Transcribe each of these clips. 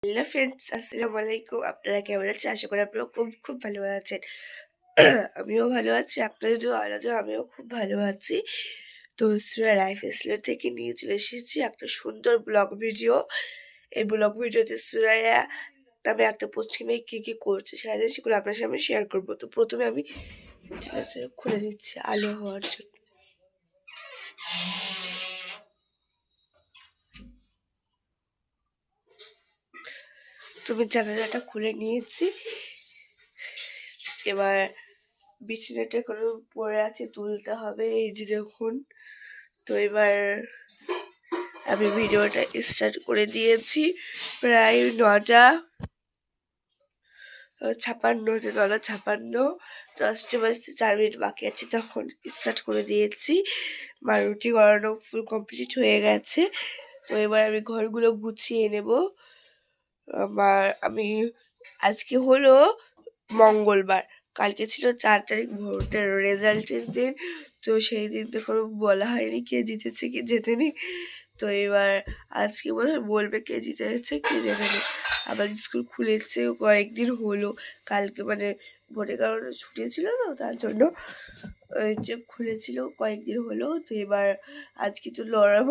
Hello friends, আসসালামু আলাইকুম। আপনারা কেমন আছেন? আশা করি আপনারা খুব ভালো আছেন। আমিও ভালো আছি। আপনাদের দোয়া আলাদা, আমিও খুব ভালো আছি। তো সুরা লাইফ স্টাইল থেকে নিয়ে চলে এসেছি একটা সুন্দর ব্লগ ভিডিও। এই ব্লগ ভিডিওতে সুরাইয়া নামে একটা পশ্চিমে কি করছে সারাদিন সেগুলো আপনার সামনে শেয়ার করবো। তো প্রথমে আমি খুলে দিচ্ছি আলো হওয়ার জন্য। তুমি জানালাটা খুলে নিয়েছি। এবার বিছানাটা এখনো পড়ে আছে, তুলতে হবে। এই যে দেখুন। তো এবার আমি ভিডিওটা স্টার্ট করে দিয়েছি প্রায় 9:56 10টা বাজতে 4 মিনিট বাকি আছে, তখন স্টার্ট করে দিয়েছি। মার রুটি করানো ফুল কমপ্লিট হয়ে গেছে। তো এবার আমি ঘরগুলো গুছিয়ে নেব। আমি আজকে হলো মঙ্গলবার, কালকে ছিল 4 তারিখ ভোটের রেজাল্টের দিন। তো সেই দিন তো কোনো বলা হয়নি কে জিতেছে কে জেতেনি। তো এবার আজকে বলবে কে জিতেছে কে জেতেনি। আবার স্কুল খুলেছে কয়েকদিন হলো, কালকে ভোটের কারণে ছুটি ছিল, তো তার জন্য ওই যে খুলেছিল কয়েকদিন হলো। তো এবার আজকে তো লড়া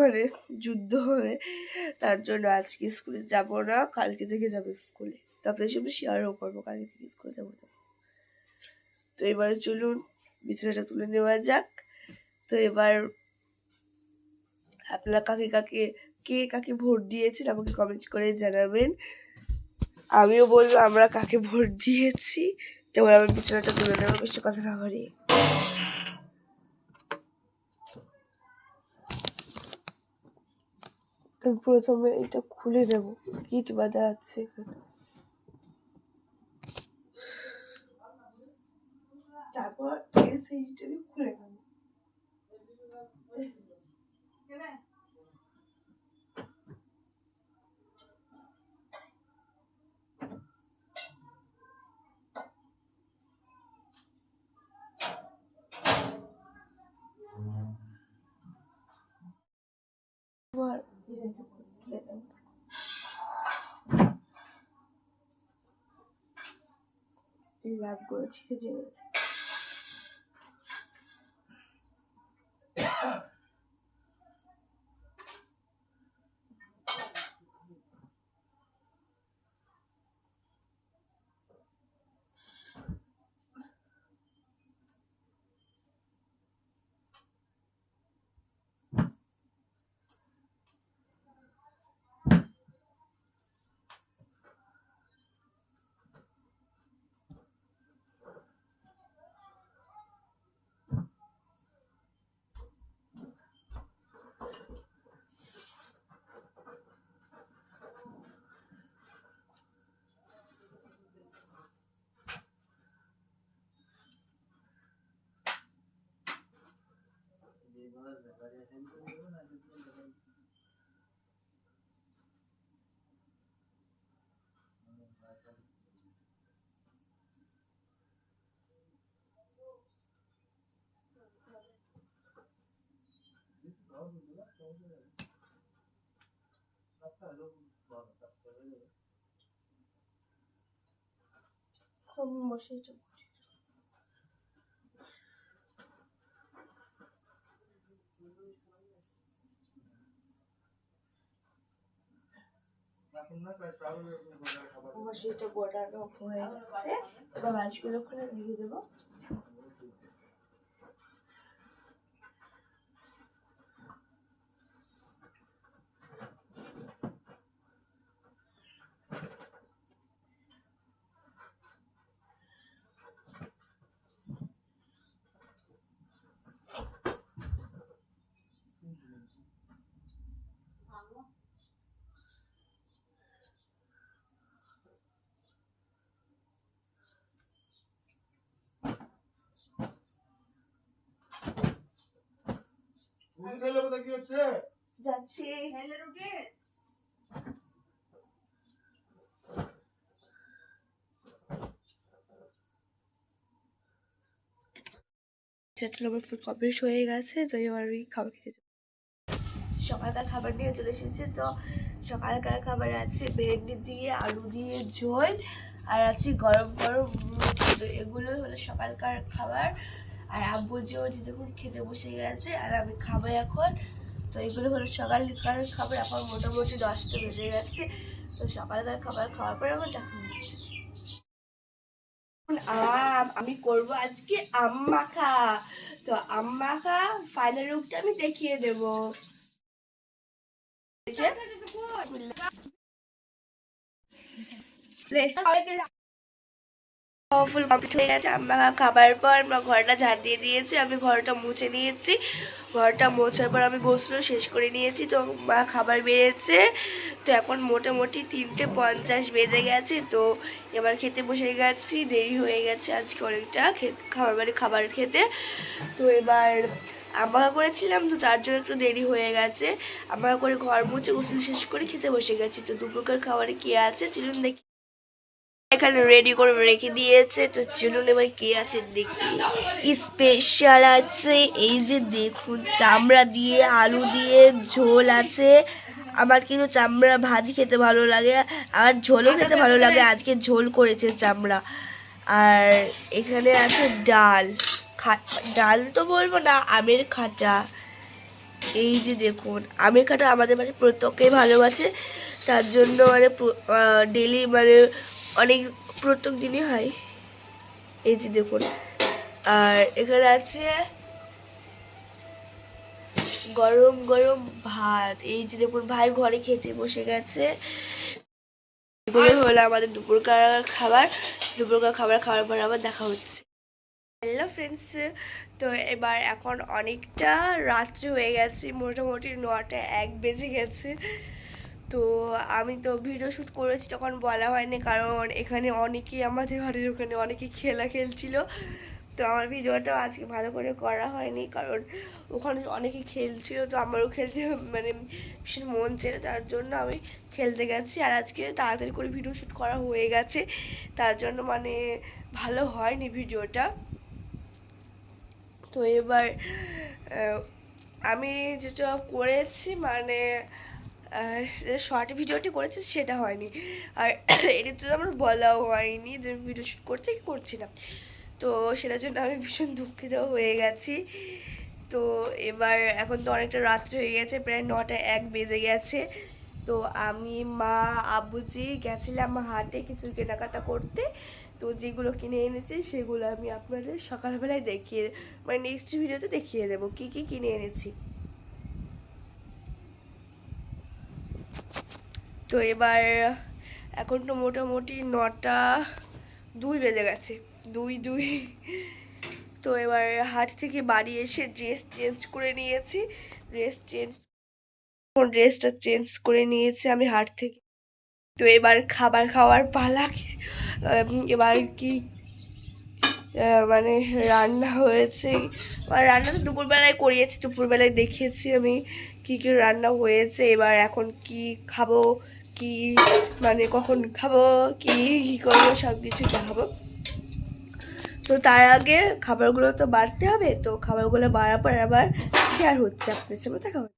যুদ্ধ হবে, তার জন্য আজকে স্কুলে যাব না, কালকে থেকে যাবো স্কুলে। তারপরে সঙ্গে শেয়ারও করবো কালকে থেকে স্কুলে যাবো। তো এবার চলুন বিছানাটা তুলে নেওয়া যাক। তো এবার আপনারা কাকে ভোট দিয়েছেন আমাকে কমেন্ট করে জানাবেন। আমিও বলবো আমরা কাকে ভোট দিয়েছি। যেমন আমি বিছানাটা তুলে নেবো, বেশি কথা না বাড়িয়ে। তো প্রথমে এটা খুলে দেব, কিট বাঁধা আছে এখানে। তারপর সেইটা আমি খুলে নেব। লাভ করেছি যে মশাইটা মশাইটা গোটানো হয়ে গেছে। এবার মাছগুলো ওখানে রেখে দেবো। যাচ্ছি। আমার ফুল কমপ্লিট হয়ে গেছে। তো এবার আমি খাবার খেতে যাবো। সকালকার খাবার নিয়ে চলে এসেছে। তো সকালকার খাবার আছে ভেন্ডি দিয়ে আলু দিয়ে ঝোল, আর আছে গরম গরম মুড়ি। তো এগুলোই হলো সকালকার খাবার। আর আব্বু যে দেখুন খেতে বসে গেছে, আর আমি খাবো এখন। তো এগুলো হলো সকালকার খাবার। এখন মোটামুটি 10টা বেজে গেছে। তো সকালকার খাবার খাওয়ার পরে আমার দেখা হচ্ছে। আমি করব আজকে আম মাখা। তো আম মাখা ফাইনাল রূপটা আমি দেখিয়ে দেব। ফুল কমপ্লিট হয়ে গেছে। আম মাখা খাবার পর আমরা ঘরটা ঝাড় দিয়ে দিয়েছি, আমি ঘরটা মুছে নিয়েছি। ঘরটা মোছার পর আমি গোসল শেষ করে নিয়েছি। তো মা খাবার বেড়েছে। তো এখন মোটামুটি 3:50 বেজে গেছে। তো এবার খেতে বসে গেছি, দেরি হয়ে গেছে আজকে অনেকটা খাবার খেতে। তো এবার আম্মাখা করেছিলাম, তো তার জন্য একটু দেরি হয়ে গেছে। আম্মাখা করে ঘর মুছে গোসল শেষ করে খেতে বসে গেছি। তো দুপুরকার খাবারে কি আছে চলুন দেখি। এখানে রেডি করে রেখে দিয়েছে। তো চলুন এবার কি আছে দেখি। স্পেশাল আছে, এই যে দেখুন চামড়া দিয়ে আলু দিয়ে ঝোল আছে। আমার কিন্তু চামড়া ভাজি খেতে ভালো লাগে, আর ঝোলও খেতে ভালো লাগে। আজকে ঝোল করেছে চামড়া। আর এখানে আছে ডাল, ডাল তো বলবো না, আমের খাটা। এই যে দেখুন আমের খাটা আমাদের মানে প্রত্যেকেই ভালোবাসে, তার জন্য মানে ডেলি মানে অনেক প্রত্যেক দিনই হয়। এই যে দেখুন। আর এখানে আছে গরম গরম ভাত। এই যে দেখুন ভাই ঘরে খেতে বসে গেছে। এগুলো হলো আমাদের দুপুরকার খাবার। দুপুরকার খাবার খাওয়ার পর আবার দেখা হচ্ছে। হ্যালো ফ্রেন্ডস, তো এবার এখন অনেকটা রাত্রি হয়ে গেছে, মোটামুটি 9:01 বেজে গেছে। তো আমি তো ভিডিও শ্যুট করেছি, তখন বলা হয়নি কারণ এখানে অনেকেই আমাদের বাড়ির ওখানে অনেকেই খেলছিল। তো আমার ভিডিওটাও আজকে ভালো করে করা হয়নি কারণ ওখানে অনেকেই খেলছিল। তো আমারও খেলতে মানে ভীষণ মন ছিল, তার জন্য আমি খেলতে গেছি। আর আজকে তাড়াতাড়ি করে ভিডিও শ্যুট করা হয়ে গেছে, তার জন্য মানে ভালো হয়নি ভিডিওটা। তো এবার আমি যেটা করেছি মানে শর্ট ভিডিওটি করেছি সেটা হয়নি, আর এটি তো আমার বলাও হয়নি যে ভিডিও শ্যুট করছি কি করছি না। তো সেটার জন্য আমি ভীষণ দুঃখিত হয়ে গেছি। তো এবার এখন তো অনেকটা রাত্রি হয়ে গেছে, প্রায় 9:01 বেজে গেছে। তো আমি মা আব্বুজি গেছিলাম হাটে কিছু কেনাকাটা করতে। তো যেগুলো কিনে এনেছি সেগুলো আমি আপনাদের সকালবেলায় দেখিয়ে মানে নেক্সট ভিডিওতে দেখিয়ে দেবো কি কি কিনে এনেছি। তো এবার এখন তো মোটামুটি 9:02 বেজে গেছে, 2:02। তো এবার হাট থেকে বাড়ি এসে ড্রেস চেঞ্জ করে নিয়েছি। ড্রেসটা চেঞ্জ করে নিয়েছি আমি হাট থেকে। তো এবার খাবার খাওয়ার পালা। এবার কি মানে রান্না হয়েছে, রান্না তো দুপুরবেলায় করিয়েছি, দুপুরবেলায় দেখিয়েছি আমি কি কি রান্না হয়েছে। এবার এখন কি খাবো, কি মানে কখন খাবো, কি করবো সব কিছু দেখাবো। তো তার আগে খাবারগুলো তো বাড়তে হবে। তো খাবারগুলো বাড়ার পর আবার শেয়ার হচ্ছে আপনাদের সাথে দেখা হচ্ছে।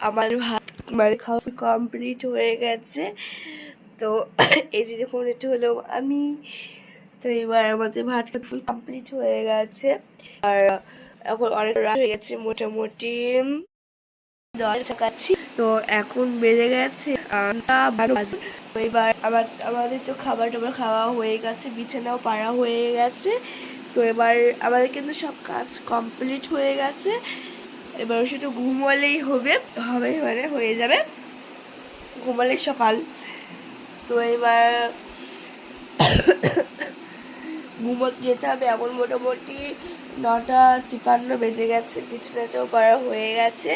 আমার ভাত মানে খাওয়া কমপ্লিট হয়ে গেছে। তো এই যে দেখুন এটা হলো আমি। তো এবার আমাদের ভাত ফুল কমপ্লিট হয়ে গেছে, আর এখন অনেক রাত হয়ে গেছে, মোটামুটি 10 কাছাকাছি। তো এখন বেজে গেছে 12 বাজে। তো এবার আমাদের তো খাবার টাবার খাওয়া হয়ে গেছে, বিছানাও পাড়া হয়ে গেছে। তো এবার আমাদের কিন্তু সব কাজ কমপ্লিট হয়ে গেছে। এবার শুধু ঘুমোলেই হবে মানে হয়ে যাবে, ঘুমালেই সকাল। তো এবার ঘুমোতে যেতে হবে। এখন মোটামুটি 9:53 বেজে গেছে, বিছানাটাও পাড়া হয়ে গেছে।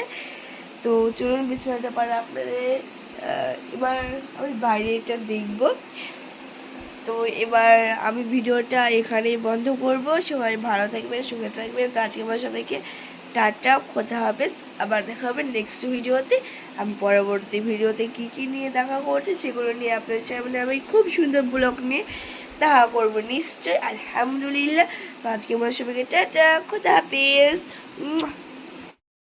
তো চলুন বিছানাটা পাড়া আপনাদের এবার আমি বাইরেটা দেখব। তো এবার আমি ভিডিওটা এখানেই বন্ধ করব। সবাই ভালো থাকবেন, সুখে থাকবেন। তো আজকে আমার সবাইকে টাটা, কথা হবে, আবার দেখা হবে নেক্সট ভিডিওতে। আমি পরবর্তী ভিডিওতে কি কি নিয়ে দেখা করছি সেগুলো নিয়ে আপনাদের সামনে আমি খুব সুন্দর ব্লগ নিয়ে দেখা করবো নিশ্চয়, আলহামদুলিল্লাহ। তো আজকে আমার সবাইকে টাটা, খোদা হাফেজ।